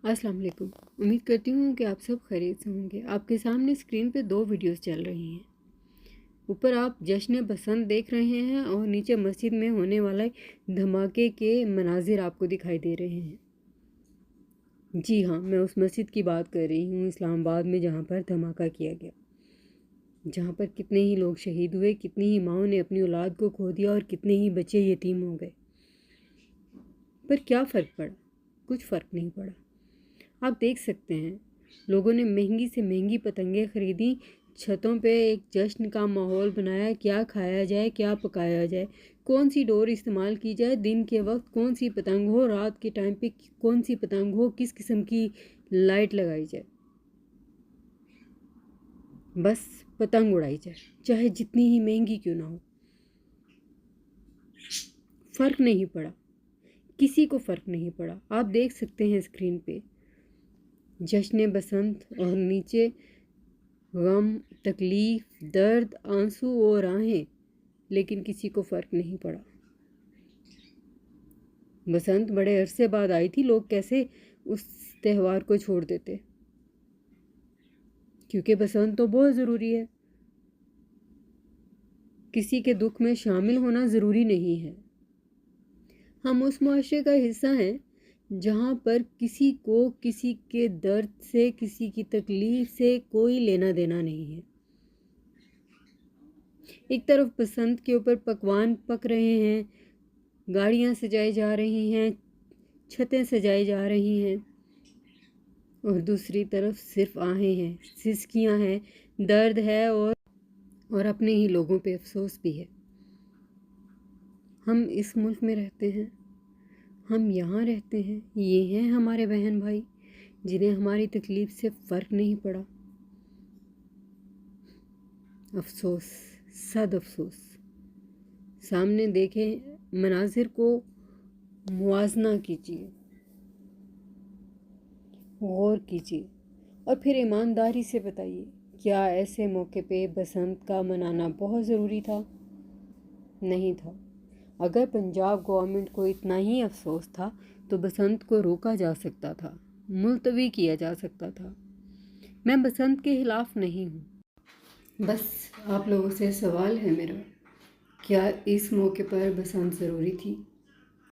अस्सलाम वालेकुम। उम्मीद करती हूँ कि आप सब खैरियत से होंगे। आपके सामने स्क्रीन पे 2 वीडियोस चल रही हैं। ऊपर आप जश्न बसंत देख रहे हैं और नीचे मस्जिद में होने वाला धमाके के मनाजिर आपको दिखाई दे रहे हैं। जी हाँ, मैं उस मस्जिद की बात कर रही हूँ इस्लामाबाद में, जहाँ पर धमाका किया गया, जहाँ पर कितने ही लोग शहीद हुए, कितनी ही माँओं ने अपनी औलाद को खो दिया और कितने ही बच्चे यतीम हो गए। पर क्या फ़र्क पड़ा? कुछ फ़र्क नहीं पड़ा। आप देख सकते हैं, लोगों ने महंगी से महंगी पतंगें खरीदी, छतों पे एक जश्न का माहौल बनाया। क्या खाया जाए, क्या पकाया जाए, कौन सी डोर इस्तेमाल की जाए, दिन के वक्त कौन सी पतंग हो, रात के टाइम पे कौन सी पतंग हो, किस किस्म की लाइट लगाई जाए, बस पतंग उड़ाई जाए, चाहे जितनी ही महंगी क्यों ना हो। फ़र्क नहीं पड़ा, किसी को फ़र्क नहीं पड़ा। आप देख सकते हैं स्क्रीन पे जश्न बसंत और नीचे गम, तकलीफ़, दर्द, आंसू और आहें, लेकिन किसी को फ़र्क नहीं पड़ा। बसंत बड़े अरसे बाद आई थी, लोग कैसे उस त्यौहार को छोड़ देते, क्योंकि बसंत तो बहुत ज़रूरी है। किसी के दुख में शामिल होना ज़रूरी नहीं है। हम उस मुआशरे का हिस्सा हैं जहाँ पर किसी को किसी के दर्द से, किसी की तकलीफ़ से कोई लेना देना नहीं है। एक तरफ बसंत के ऊपर पकवान पक रहे हैं, गाड़ियाँ सजाई जा रही हैं, छतें सजाई जा रही हैं, और दूसरी तरफ सिर्फ आहें हैं, सिसकियाँ हैं, दर्द है और अपने ही लोगों पे अफसोस भी है। हम इस मुल्क में रहते हैं, हम यहाँ रहते हैं, ये हैं हमारे बहन भाई जिन्हें हमारी तकलीफ़ से फ़र्क नहीं पड़ा। अफसोस, सद अफसोस। सामने देखें मनाजिर को, मुआजना कीजिए, गौर कीजिए और फिर ईमानदारी से बताइए, क्या ऐसे मौके पे बसंत का मनाना बहुत ज़रूरी था? नहीं था। अगर पंजाब गवर्नमेंट को इतना ही अफसोस था तो बसंत को रोका जा सकता था, मुलतवी किया जा सकता था। मैं बसंत के ख़िलाफ़ नहीं हूँ, बस आप लोगों से सवाल है मेरा, क्या इस मौके पर बसंत ज़रूरी थी?